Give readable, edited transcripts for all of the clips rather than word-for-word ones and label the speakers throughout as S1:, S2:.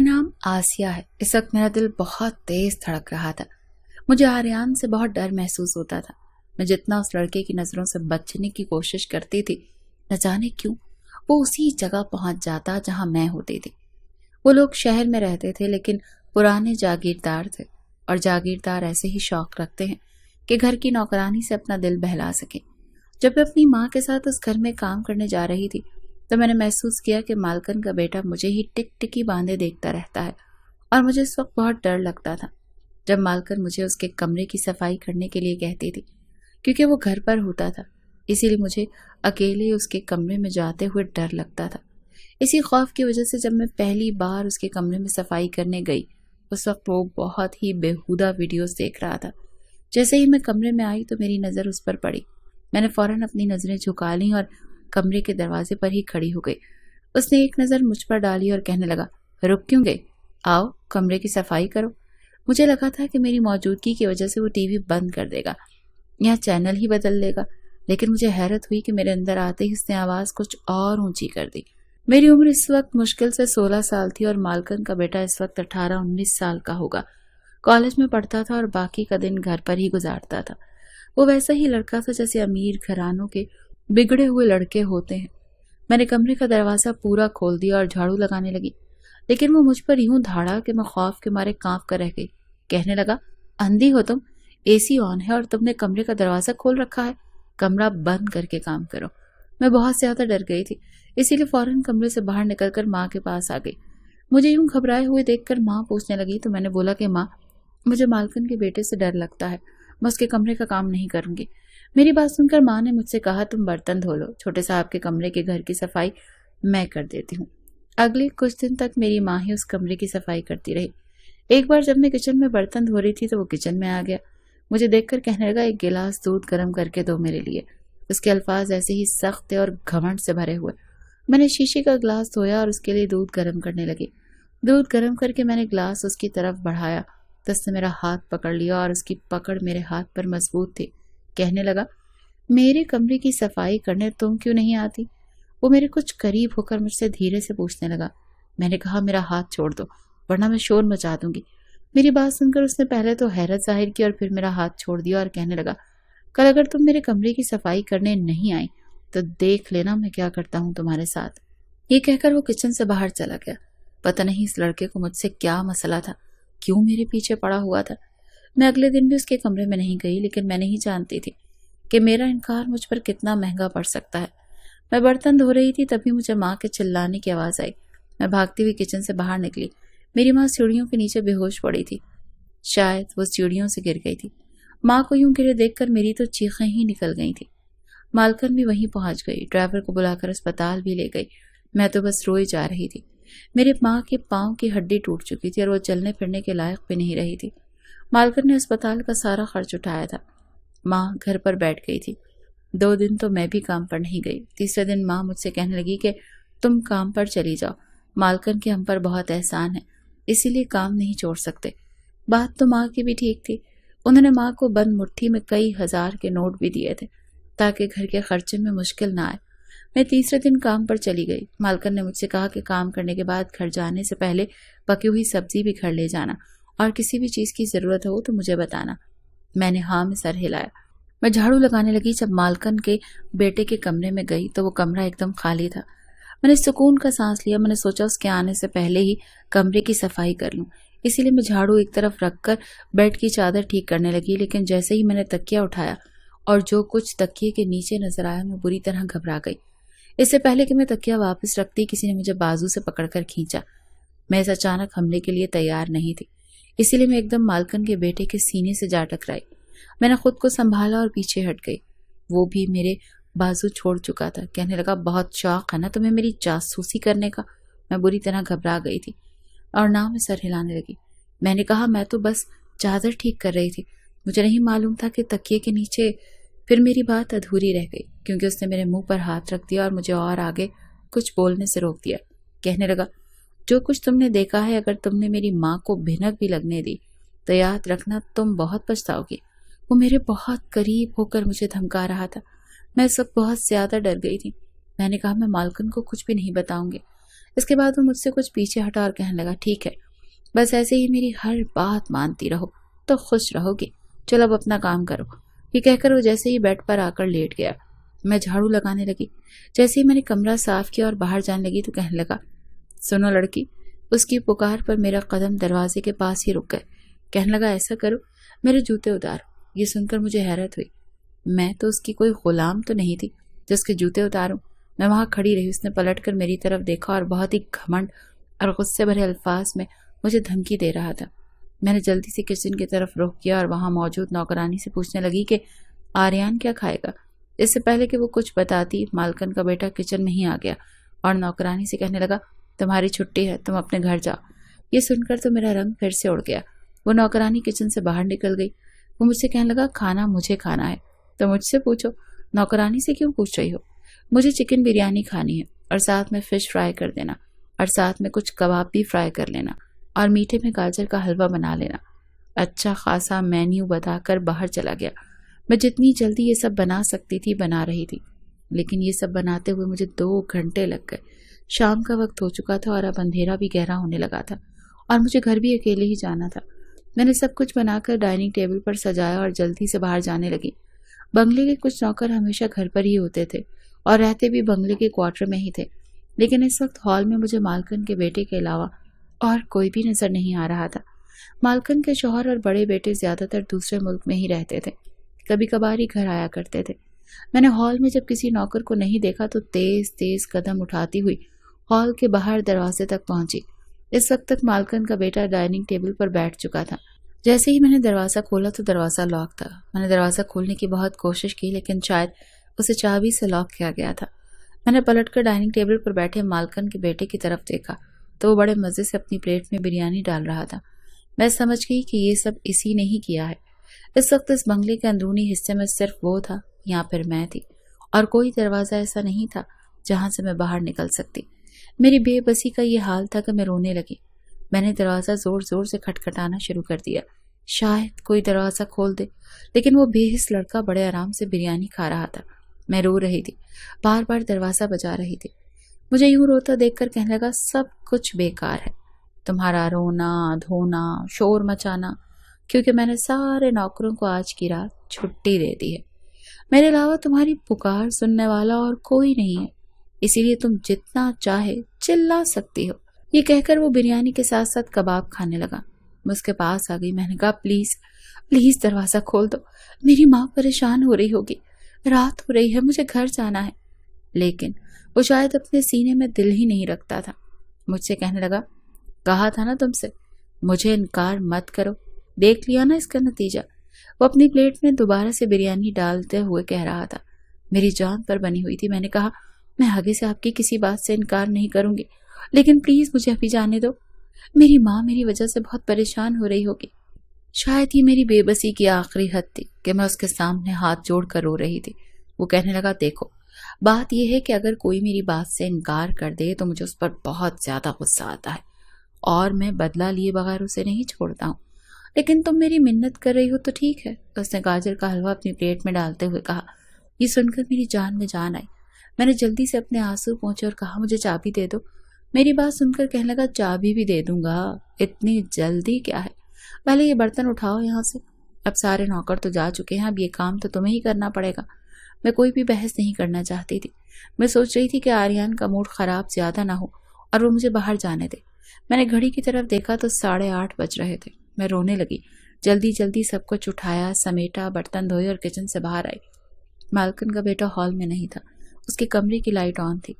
S1: نام آسیہ ہے۔ اس وقت میرا دل بہت تیز دھڑک رہا تھا۔ مجھے آریان سے بہت ڈر محسوس ہوتا تھا۔ میں جتنا اس لڑکے کی نظروں سے بچنے کی کوشش کرتی تھی، نہ جانے کیوں وہ اسی جگہ پہنچ جاتا جہاں میں ہوتی تھی۔ وہ لوگ شہر میں رہتے تھے لیکن پرانے جاگیردار تھے، اور جاگیردار ایسے ہی شوق رکھتے ہیں کہ گھر کی نوکرانی سے اپنا دل بہلا سکے۔ جب میں اپنی ماں کے ساتھ اس گھر میں کام کرنے جا رہی تھی تو میں نے محسوس کیا کہ مالکن کا بیٹا مجھے ہی ٹک ٹکی باندھے دیکھتا رہتا ہے، اور مجھے اس وقت بہت ڈر لگتا تھا جب مالکن مجھے اس کے کمرے کی صفائی کرنے کے لیے کہتی تھی، کیونکہ وہ گھر پر ہوتا تھا، اسی لیے مجھے اکیلے اس کے کمرے میں جاتے ہوئے ڈر لگتا تھا۔ اسی خوف کی وجہ سے جب میں پہلی بار اس کے کمرے میں صفائی کرنے گئی، اس وقت وہ بہت ہی بیہودہ ویڈیوز دیکھ رہا تھا۔ جیسے ہی میں کمرے میں آئی تو میری نظر اس پر پڑی۔ میں نے فوراً اپنی نظریں جھکا لیں اور کمرے کے دروازے پر ہی کھڑی ہو گئی۔ اس نے ایک نظر مجھ پر ڈالی اور کہنے لگا، رک کیوں گئے؟ آؤ کمرے کی صفائی کرو۔ مجھے لگا تھا کہ میری موجودگی کی وجہ سے وہ ٹی وی بند کر دے گا یا چینل ہی بدل دے گا، لیکن مجھے حیرت ہوئی کہ میرے اندر آتے ہی اس نے آواز کچھ اور اونچی کر دی۔ میری عمر اس وقت مشکل سے 16 سال تھی اور مالکن کا بیٹا اس وقت 18-19 سال کا ہوگا۔ کالج میں پڑھتا تھا اور باقی کا دن گھر پر ہی گزارتا تھا۔ وہ ویسا ہی لڑکا تھا جیسے امیر گھرانوں کے بگڑے ہوئے لڑکے ہوتے ہیں۔ میں نے کمرے کا دروازہ پورا کھول دیا اور جھاڑو لگانے لگی، لیکن وہ مجھ پر یوں دھاڑا کہ میں خوف کے مارے کانپ کر رہ گئی۔ کہنے لگا، اندھی ہو تم؟ اے سی آن ہے اور تم نے کمرے کا دروازہ کھول رکھا ہے، کمرہ بند کر کے کام کرو۔ میں بہت زیادہ ڈر گئی تھی، اسی لیے فوراً کمرے سے باہر نکل کر ماں کے پاس آ گئی۔ مجھے یوں گھبرائے ہوئے دیکھ کر ماں پوچھنے لگی تو میں نے بولا کہ ماں، مجھے مالکن کے بیٹے سے ڈر لگتا ہے، میں اس کے کمرے کا کام نہیں کروں گی۔ میری بات سن کر ماں نے مجھ سے کہا، تم برتن دھو لو، چھوٹے صاحب کے کمرے کے گھر کی صفائی میں کر دیتی ہوں۔ اگلے کچھ دن تک میری ماں ہی اس کمرے کی صفائی کرتی رہی۔ ایک بار جب میں کچن میں برتن دھو رہی تھی تو وہ کچن میں آ گیا۔ مجھے دیکھ کر کہنے لگا، ایک گلاس دودھ گرم کر کے دو میرے لیے۔ اس کے الفاظ ایسے ہی سخت تھے اور گھمنڈ سے بھرے ہوئے۔ میں نے شیشے کا گلاس دھویا اور اس کے لیے دودھ گرم کرنے لگی۔ دودھ گرم کر کے میں نے گلاس اس کی طرف بڑھایا تو اس نے میرا ہاتھ پکڑ لیا اور اس کی پکڑ میرے ہاتھ پر مضبوط تھی۔ کہنے لگا، میرے کمرے کی صفائی کرنے تم کیوں نہیں آتی؟ وہ میرے کچھ قریب ہو کر مجھ سے دھیرے سے پوچھنے لگا۔ میں نے کہا، میرا ہاتھ چھوڑ دو ورنہ میں شور مچا دوں گی۔ میری بات سن کر اس نے پہلے تو حیرت ظاہر کی اور پھر میرا ہاتھ چھوڑ دیا اور کہنے لگا، کل اگر تم میرے کمرے کی صفائی کرنے نہیں آئی تو دیکھ لینا میں کیا کرتا ہوں تمہارے ساتھ۔ یہ کہہ کر وہ کچن سے باہر چلا گیا۔ پتہ نہیں اس لڑکے کو مجھ سے کیا مسئلہ تھا، کیوں میرے پیچھے پڑا ہوا تھا۔ میں اگلے دن بھی اس کے کمرے میں نہیں گئی، لیکن میں نہیں جانتی تھی کہ میرا انکار مجھ پر کتنا مہنگا پڑ سکتا ہے۔ میں برتن دھو رہی تھی تبھی مجھے ماں کے چلانے کی آواز آئی۔ میں بھاگتی ہوئی کچن سے باہر نکلی۔ میری ماں سیڑھیوں کے نیچے بے ہوش پڑی تھی، شاید وہ سیڑھیوں سے گر گئی تھی۔ ماں کو یوں گرے دیکھ کر میری تو چیخیں ہی نکل گئی تھی۔ مالکن بھی وہیں پہنچ گئی، ڈرائیور کو بلا کر اسپتال بھی لے گئی۔ میں تو بس روئی جا رہی تھی۔ میری ماں کے پاؤں کی ہڈی ٹوٹ چکی تھی اور وہ چلنے پھرنے کے لائق بھی نہیں رہی تھی۔ مالکن نے اسپتال کا سارا خرچ اٹھایا تھا۔ ماں گھر پر بیٹھ گئی تھی۔ 2 دن تو میں بھی کام پر نہیں گئی۔ تیسرے دن ماں مجھ سے کہنے لگی کہ تم کام پر چلی جاؤ، مالکن کے ہم پر بہت احسان ہے، اسی لیے کام نہیں چھوڑ سکتے۔ بات تو ماں کی بھی ٹھیک تھی۔ انہوں نے ماں کو بند مٹھی میں کئی ہزار کے نوٹ بھی دیے تھے تاکہ گھر کے خرچے میں مشکل نہ آئے۔ میں تیسرے دن کام پر چلی گئی۔ مالکن نے مجھ سے کہا کہ کام کرنے کے بعد گھر جانے سے پہلے پکی ہوئی سبزی بھی گھر لے جانا اور کسی بھی چیز کی ضرورت ہو تو مجھے بتانا۔ میں نے ہاں میں سر ہلایا۔ میں جھاڑو لگانے لگی۔ جب مالکن کے بیٹے کے کمرے میں گئی تو وہ کمرہ ایک دم خالی تھا۔ میں نے سکون کا سانس لیا۔ میں نے سوچا اس کے آنے سے پہلے ہی کمرے کی صفائی کر لوں، اسی لیے میں جھاڑو ایک طرف رکھ کر بیڈ کی چادر ٹھیک کرنے لگی، لیکن جیسے ہی میں نے تکیہ اٹھایا اور جو کچھ تکیے کے نیچے نظر آیا میں بری طرح گھبرا گئی۔ اس سے پہلے کہ میں تکیہ واپس رکھتی کسی نے مجھے بازو سے پکڑ کر کھینچا۔ میں اس اچانک حملے کے لیے تیار نہیں تھی، اسی لیے میں ایک دم مالکن کے بیٹے کے سینے سے جا ٹکرائی۔ میں نے خود کو سنبھالا اور پیچھے ہٹ گئی۔ وہ بھی میرے بازو چھوڑ چکا تھا۔ کہنے لگا، بہت شوق ہے نا تمہیں میری جاسوسی کرنے کا؟ میں بری طرح گھبرا گئی تھی اور نہ میں سر ہلانے لگی۔ میں نے کہا، میں تو بس چادر ٹھیک کر رہی تھی، مجھے نہیں معلوم تھا کہ تکیے کے نیچے۔ پھر میری بات ادھوری رہ گئی کیونکہ اس نے میرے منہ پر ہاتھ رکھ دیا اور مجھے اور آگے کچھ بولنے سے روک دیا۔ کہنے لگا، جو کچھ تم نے دیکھا ہے اگر تم نے میری ماں کو بھنک بھی لگنے دی تو یاد رکھنا تم بہت پچھتاؤ گی۔ وہ میرے بہت قریب ہو کر مجھے دھمکا رہا تھا۔ میں اس وقت بہت زیادہ ڈر گئی تھی۔ میں نے کہا، میں مالکن کو کچھ بھی نہیں بتاؤں گی، اس کے بعد وہ مجھ سے کچھ پیچھے ہٹا اور کہنے لگا ٹھیک ہے، بس ایسے ہی میری ہر بات مانتی رہو تو خوش رہو گی، چلو اب اپنا کام کرو۔ یہ کہہ کر وہ جیسے ہی بیڈ پر آ کر لیٹ گیا۔ میں جھاڑو لگانے لگی۔ جیسے ہی میں نے کمرہ صاف کیا اور باہر جانے لگی تو کہنے لگا سنو لڑکی۔ اس کی پکار پر میرا قدم دروازے کے پاس ہی رک گئے۔ کہنے لگا ایسا کرو، میرے جوتے اتارو۔ یہ سن کر مجھے حیرت ہوئی، میں تو اس کی کوئی غلام تو نہیں تھی جو اس کے جوتے اتاروں۔ میں وہاں کھڑی رہی۔ اس نے پلٹ کر میری طرف دیکھا اور بہت ہی گھمنڈ اور غصے بھرے الفاظ میں مجھے دھمکی دے رہا تھا۔ میں نے جلدی سے کچن کی طرف رخ کیا اور وہاں موجود نوکرانی سے پوچھنے لگی کہ آریان کیا کھائے گا۔ اس سے پہلے کہ وہ کچھ بتاتی، مالکن کا بیٹا کچن میں ہی آ گیا اور نوکرانی سے کہنے لگا تمہاری چھٹی ہے، تم اپنے گھر جاؤ۔ یہ سن کر تو میرا رنگ پھر سے اڑ گیا۔ وہ نوکرانی کچن سے باہر نکل گئی۔ وہ مجھ سے کہنے لگا کھانا مجھے کھانا ہے تو مجھ سے پوچھو، نوکرانی سے کیوں پوچھ رہی ہو؟ مجھے چکن بریانی کھانی ہے اور ساتھ میں فش فرائی کر دینا اور ساتھ میں کچھ کباب بھی فرائی کر لینا اور میٹھے میں گاجر کا حلوہ بنا لینا۔ اچھا خاصا مینیو بتا کر باہر چلا گیا۔ میں جتنی جلدی یہ سب بنا سکتی تھی بنا رہی تھی، لیکن یہ سب بناتے ہوئے مجھے 2 گھنٹے لگ گئے۔ شام کا وقت ہو چکا تھا اور اب اندھیرا بھی گہرا ہونے لگا تھا اور مجھے گھر بھی اکیلے ہی جانا تھا۔ میں نے سب کچھ بنا کر ڈائننگ ٹیبل پر سجایا اور جلدی سے باہر جانے لگی۔ بنگلے کے کچھ نوکر ہمیشہ گھر پر ہی ہوتے تھے اور رہتے بھی بنگلے کے کوارٹر میں ہی تھے، لیکن اس وقت ہال میں مجھے مالکن کے بیٹے کے علاوہ اور کوئی بھی نظر نہیں آ رہا تھا۔ مالکن کے شوہر اور بڑے بیٹے زیادہ تر دوسرے ملک میں ہی رہتے تھے، کبھی کبھار ہی گھر آیا کرتے تھے۔ میں نے ہال میں جب کسی نوکر کو نہیں دیکھا تو تیز تیز قدم اٹھاتی ہوئی ہال کے باہر دروازے تک پہنچی۔ اس وقت تک مالکن کا بیٹا ڈائننگ ٹیبل پر بیٹھ چکا تھا۔ جیسے ہی میں نے دروازہ کھولا تو دروازہ لاک تھا۔ میں نے دروازہ کھولنے کی بہت کوشش کی لیکن شاید اسے چابی سے لاک کیا گیا تھا۔ میں نے پلٹ کر ڈائننگ ٹیبل پر بیٹھے مالکن کے بیٹے کی طرف دیکھا تو وہ بڑے مزے سے اپنی پلیٹ میں بریانی ڈال رہا تھا۔ میں سمجھ گئی کہ یہ سب اسی نے ہی کیا ہے۔ اس وقت اس بنگلے کے اندرونی حصے میں صرف وہ تھا یا پھر میں تھی، اور کوئی دروازہ ایسا نہیں تھا جہاں سے میں باہر نکل سکتی۔ میری بے بسی کا یہ حال تھا کہ میں رونے لگی۔ میں نے دروازہ زور زور سے کھٹکھٹانا شروع کر دیا، شاید کوئی دروازہ کھول دے، لیکن وہ بے حس لڑکا بڑے آرام سے بریانی کھا رہا تھا۔ میں رو رہی تھی، بار بار دروازہ بجا رہی تھی۔ مجھے یوں روتا دیکھ کر کہنے لگا سب کچھ بیکار ہے، تمہارا رونا دھونا شور مچانا، کیونکہ میں نے سارے نوکروں کو آج کی رات چھٹی دے دی ہے۔ میرے علاوہ تمہاری پکار سننے والا اور کوئی نہیں ہے، اسی لیے تم جتنا چاہے چلا سکتی ہو۔ یہ کہہ کر وہ بریانی کے ساتھ ساتھ کباب کھانے لگا۔ میں اس کے پاس آ گئی۔ میں نے کہا پلیز پلیز دروازہ کھول دو، میری ماں پریشان ہو رہی ہوگی، رات ہو رہی ہے، مجھے گھر جانا ہے۔ لیکن وہ شاید اپنے سینے میں دل ہی نہیں رکھتا تھا۔ مجھ سے کہنے لگا کہا تھا نا تم سے، مجھے انکار مت کرو، دیکھ لیا نا اس کا نتیجہ۔ وہ اپنی پلیٹ میں دوبارہ سے بریانی ڈالتے ہوئے کہہ رہا تھا۔ میری جان پر بنی ہوئی تھی۔ میں نے کہا میں آگے سے آپ کی کسی بات سے انکار نہیں کروں گی، لیکن پلیز مجھے ابھی جانے دو، میری ماں میری وجہ سے بہت پریشان ہو رہی ہوگی۔ شاید یہ میری بے بسی کی آخری حد تھی کہ میں اس کے سامنے ہاتھ جوڑ کر رو رہی تھی۔ وہ کہنے لگا دیکھو، بات یہ ہے کہ اگر کوئی میری بات سے انکار کر دے تو مجھے اس پر بہت زیادہ غصہ آتا ہے اور میں بدلہ لیے بغیر اسے نہیں چھوڑتا ہوں، لیکن تم میری منت کر رہی ہو تو ٹھیک ہے۔ اس نے گاجر کا حلوہ اپنی پلیٹ میں ڈالتے ہوئے کہا۔ یہ سن کر میری جان میں جان آئی۔ میں نے جلدی سے اپنے آنسو پہنچے اور کہا مجھے چابی دے دو۔ میری بات سن کر کہنے لگا چابی بھی دے دوں گا، اتنی جلدی کیا ہے، پہلے یہ برتن اٹھاؤ یہاں سے، اب سارے نوکر تو جا چکے ہیں، اب یہ کام تو تمہیں ہی کرنا پڑے گا۔ میں کوئی بھی بحث نہیں کرنا چاہتی تھی۔ میں سوچ رہی تھی کہ آریان کا موڈ خراب زیادہ نہ ہو اور وہ مجھے باہر جانے دے۔ میں نے گھڑی کی طرف دیکھا تو 8:30 بج رہے تھے۔ میں رونے لگی، جلدی جلدی سب کچھ اٹھایا، سمیٹا، برتن دھوئے اور کچن سے باہر آئی۔ مالکن کا بیٹا ہال میں نہیں تھا، اس کے کمرے کی لائٹ آن تھی۔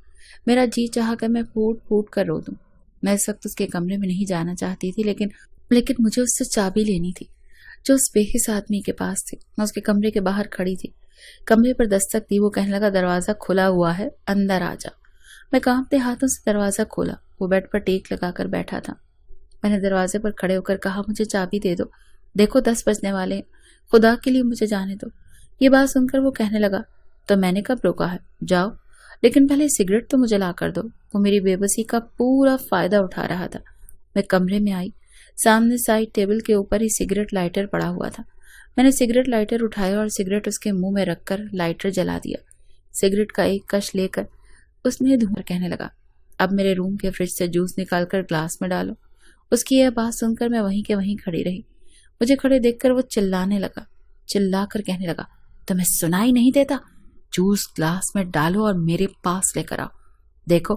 S1: میرا جی چاہا کہ میں پھوٹ پھوٹ کر رو دوں۔ میں اس وقت اس کے کمرے میں نہیں جانا چاہتی تھی، لیکن مجھے اس سے چابی لینی تھی جو اس بے حس آدمی کے پاس تھی۔ میں اس کے کمرے کے باہر کھڑی تھی، کمرے پر دستک دی۔ وہ کہنے لگا دروازہ کھلا ہوا ہے، اندر آ جا۔ میں کانپتے ہاتھوں سے دروازہ کھولا۔ وہ بیڈ پر ٹیک لگا کر بیٹھا تھا۔ میں نے دروازے پر کھڑے ہو کر کہا مجھے چابی دے دو، دیکھو 10 بجنے والے ہیں، خدا کے لیے مجھے جانے دو۔ یہ بات سن کر وہ کہنے لگا تو میں نے کب روکا ہے، جاؤ، لیکن پہلے سگریٹ تو مجھے لا کر دو۔ وہ میری بے بسی کا پورا فائدہ اٹھا رہا تھا۔ میں کمرے میں آئی، سامنے سائڈ ٹیبل کے اوپر ہی سگریٹ لائٹر پڑا ہوا تھا۔ میں نے سگریٹ لائٹر اٹھایا اور سگریٹ اس کے منہ میں رکھ کر لائٹر جلا دیا۔ سگریٹ کا ایک کش لے کر اس نے دھواں کہنے لگا اب میرے روم کے فریج سے جوس نکال کر گلاس میں ڈالو۔ اس کی یہ بات سن کر میں وہیں کے وہیں کھڑی رہی۔ مجھے کھڑے دیکھ کر وہ چلا کر کہنے لگا، تمہیں سنائی نہیں دیتا؟ جوس گلاس میں ڈالو اور میرے پاس لے کر آؤ۔ دیکھو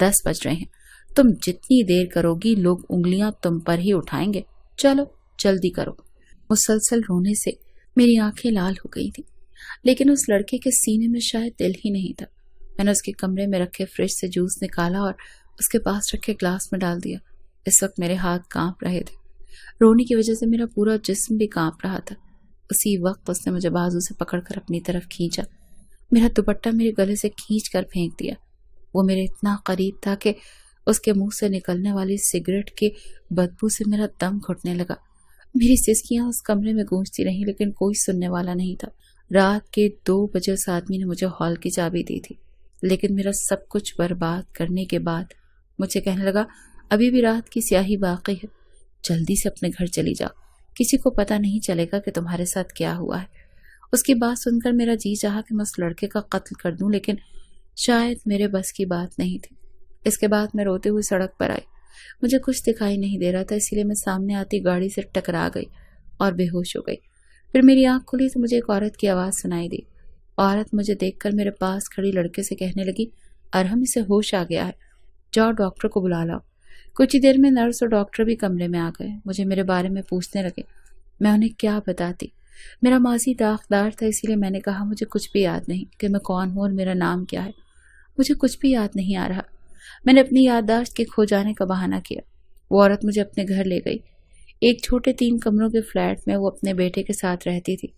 S1: 10 بج رہے ہیں، تم جتنی دیر کرو گی لوگ انگلیاں تم پر ہی اٹھائیں گے، چلو جلدی کرو۔ مسلسل رونے سے میری آنکھیں لال ہو گئی تھی، لیکن اس لڑکے کے سینے میں شاید دل ہی نہیں تھا۔ میں نے اس کے کمرے میں رکھے فریج سے جوس نکالا اور اس کے پاس رکھے گلاس میں ڈال دیا۔ اس وقت میرے ہاتھ کانپ رہے تھے، رونے کی وجہ سے میرا پورا جسم بھی کانپ رہا تھا۔ اسی وقت اس نے مجھے بازو سے پکڑ کر اپنی طرف کھینچا، میرا دوپٹہ میرے گلے سے کھینچ کر پھینک دیا۔ وہ میرے اتنا قریب تھا کہ اس کے منہ سے نکلنے والی سگریٹ کی بدبو سے میرا دم گھٹنے لگا۔ میری سسکیاں اس کمرے میں گونجتی رہیں، لیکن کوئی سننے والا نہیں تھا۔ رات کے 2 بجے اس آدمی نے مجھے ہال کی چابی دی تھی، لیکن میرا سب کچھ برباد کرنے کے بعد مجھے کہنے لگا، ابھی بھی رات کی سیاہی باقی ہے، جلدی سے اپنے گھر چلی جاؤ، کسی کو پتہ نہیں چلے گا کہ تمہارے ساتھ کیا ہوا ہے۔ اس کی بات سن کر میرا جی چاہا کہ میں اس لڑکے کا قتل کر دوں، لیکن شاید میرے بس کی بات نہیں تھی۔ اس کے بعد میں روتے ہوئے سڑک پر آئی۔ مجھے کچھ دکھائی نہیں دے رہا تھا، اسی لیے میں سامنے آتی گاڑی سے ٹکرا گئی اور بے ہوش ہو گئی۔ پھر میری آنکھ کھلی تو مجھے ایک عورت کی آواز سنائی دی۔ عورت مجھے دیکھ کر میرے پاس کھڑی لڑکے سے کہنے لگی، ارحم، اسے ہوش آ گیا ہے، جاؤ ڈاکٹر کو بلا لاؤ۔ کچھ ہی دیر میں نرس اور ڈاکٹر بھی کمرے میں آ گئے۔ مجھے میرے بارے میں پوچھنے لگے۔ میں انہیں کیا بتاتی؟ میرا ماضی داغدار تھا، اسی لیے میں نے کہا مجھے کچھ بھی یاد نہیں کہ میں کون ہوں اور میرا نام کیا ہے۔ مجھے کچھ بھی یاد نہیں آ رہا۔ میں نے اپنی یادداشت کے کھو جانے کا بہانہ کیا۔ وہ عورت مجھے اپنے گھر لے گئی۔ ایک چھوٹے 3 کمروں کے فلیٹ میں وہ اپنے بیٹے کے ساتھ رہتی تھی۔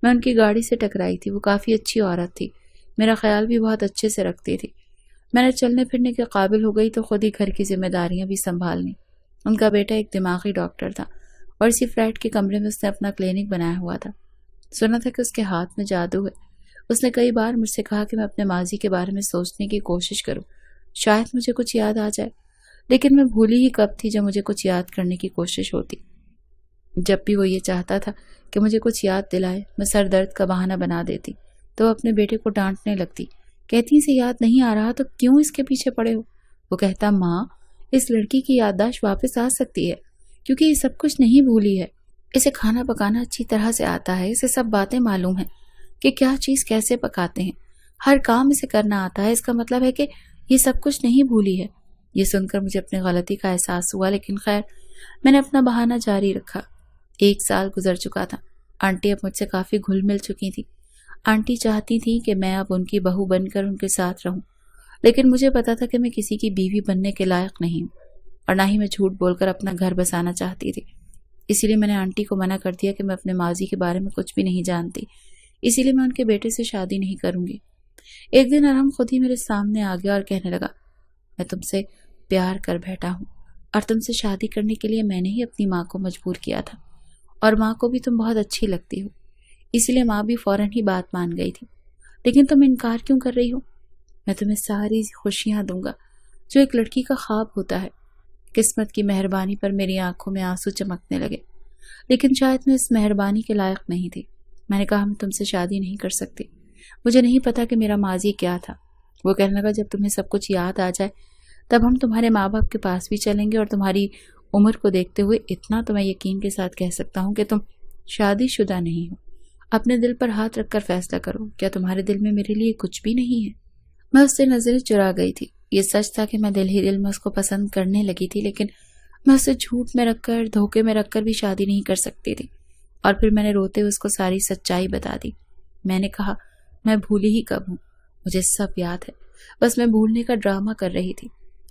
S1: میں ان کی گاڑی سے ٹکرائی تھی۔ وہ کافی اچھی عورت تھی، میرا خیال بھی بہت اچھے سے رکھتی تھی۔ میں نے چلنے پھرنے کے قابل ہو گئی تو خود ہی گھر کی ذمہ داریاں بھی سنبھال لیں۔ ان کا بیٹا ایک دماغی ڈاکٹر تھا اور اسی فلیٹ کے کمرے میں اس نے اپنا کلینک بنایا ہوا تھا۔ سنا تھا کہ اس کے ہاتھ میں جادو ہے۔ اس نے کئی بار مجھ سے کہا کہ میں اپنے ماضی کے بارے میں سوچنے کی کوشش کروں، شاید مجھے کچھ یاد آ جائے، لیکن میں بھولی ہی کب تھی جب مجھے کچھ یاد کرنے کی کوشش ہوتی۔ جب بھی وہ یہ چاہتا تھا کہ مجھے کچھ یاد دلائے، میں سر درد کا بہانہ بنا دیتی تو وہ اپنے بیٹے کو ڈانٹنے لگتی، کہتی اسے یاد نہیں آ رہا تو کیوں اس کے پیچھے پڑے ہو؟ وہ کہتا، ماں، اس لڑکی کی یادداشت واپس آ سکتی ہے کیونکہ یہ سب کچھ نہیں بھولی ہے۔ اسے کھانا پکانا اچھی طرح سے آتا ہے، اسے سب باتیں معلوم ہیں کہ کیا چیز کیسے پکاتے ہیں، ہر کام اسے کرنا آتا ہے، اس کا مطلب ہے کہ یہ سب کچھ نہیں بھولی ہے۔ یہ سن کر مجھے اپنی غلطی کا احساس ہوا، لیکن خیر میں نے اپنا بہانہ جاری رکھا۔ 1 سال گزر چکا تھا۔ آنٹی اب مجھ سے کافی گھل مل چکی تھی۔ آنٹی چاہتی تھی کہ میں اب ان کی بہو بن کر ان کے ساتھ رہوں، لیکن مجھے پتا تھا کہ میں کسی کی بیوی بننے کے لائق نہیں ہوں اور نہ ہی میں جھوٹ بول کر اپنا گھر بسانا چاہتی تھی۔ اسی لیے میں نے آنٹی کو منع کر دیا کہ میں اپنے ماضی کے بارے میں کچھ بھی نہیں جانتی، اسی لیے میں ان کے بیٹے سے شادی نہیں کروں گی۔ ایک دن ارحم خود ہی میرے سامنے آ گیا اور کہنے لگا، میں تم سے پیار کر بیٹھا ہوں اور تم سے شادی کرنے کے لیے میں نے ہی اپنی ماں کو مجبور کیا تھا، اور ماں کو بھی تم بہت اچھی لگتی ہو، اسی لیے ماں بھی فوراً ہی بات مان گئی تھی۔ لیکن تم انکار کیوں کر رہی ہو؟ میں تمہیں ساری خوشیاں دوں گا جو ایک لڑکی کا خواب ہوتا ہے۔ قسمت کی مہربانی پر میری آنکھوں میں آنسو چمکنے لگے، لیکن شاید میں اس مہربانی کے لائق نہیں تھی۔ میں نے کہا، میں تم سے شادی نہیں کر سکتی، مجھے نہیں پتا کہ میرا ماضی کیا تھا۔ وہ کہنے لگا، جب تمہیں سب کچھ یاد آ جائے تب ہم تمہارے ماں باپ کے پاس بھی چلیں گے، اور تمہاری عمر کو دیکھتے ہوئے اتنا تو میں یقین کے ساتھ کہہ سکتا ہوں کہ تم شادی شدہ نہیں ہو۔ اپنے دل پر ہاتھ رکھ کر فیصلہ کرو، کیا تمہارے دل میں میرے لیے کچھ بھی نہیں ہے؟ میں اس سے نظریں چرا گئی تھی۔ یہ سچ تھا کہ میں دل ہی دل میں اس کو پسند کرنے لگی تھی، لیکن میں اسے جھوٹ میں رکھ کر، دھوکے میں رکھ کر بھی شادی نہیں کر سکتی تھی۔ اور پھر میں نے روتے ہوئے اس کو ساری سچائی بتا دی۔ میں نے کہا، میں بھولی ہی کب ہوں، مجھے سب یاد ہے، بس میں بھولنے کا ڈرامہ کر رہی تھی،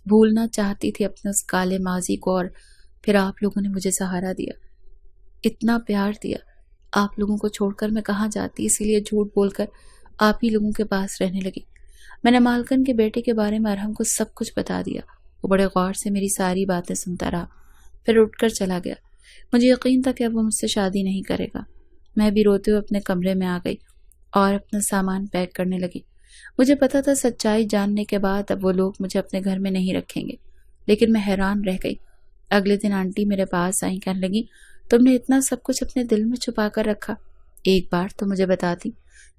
S1: بھولنا چاہتی تھی اپنے اس کالے ماضی کو، اور پھر آپ لوگوں نے مجھے سہارا دیا، اتنا پیار دیا۔ آپ لوگوں کو چھوڑ کر میں کہاں جاتی، اسی لیے جھوٹ بول کر آپ ہی لوگوں کے پاس رہنے لگی۔ میں نے مالکن کے بیٹے کے بارے میں ارحم کو سب کچھ بتا دیا۔ وہ بڑے غور سے میری ساری باتیں سنتا رہا، پھر اٹھ کر چلا گیا۔ مجھے یقین تھا کہ اب وہ مجھ سے شادی نہیں کرے گا۔ میں بھی روتے ہوئے اپنے کمرے میں آ گئی اور اپنا سامان پیک کرنے لگی۔ مجھے پتا تھا سچائی جاننے کے بعد اب وہ لوگ مجھے اپنے گھر میں نہیں رکھیں گے، لیکن میں حیران رہ گئی۔ اگلے دن آنٹی میرے پاس آئیں، کہنے لگی، تم نے اتنا سب کچھ اپنے دل میں چھپا کر رکھا، ایک بار تو مجھے بتاتی۔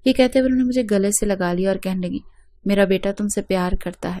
S1: یہ کہتے ہوئے انہوں نے مجھے گلے سے لگا لیا اور کہنے لگی، میرا بیٹا تم سے پیار کرتا ہے،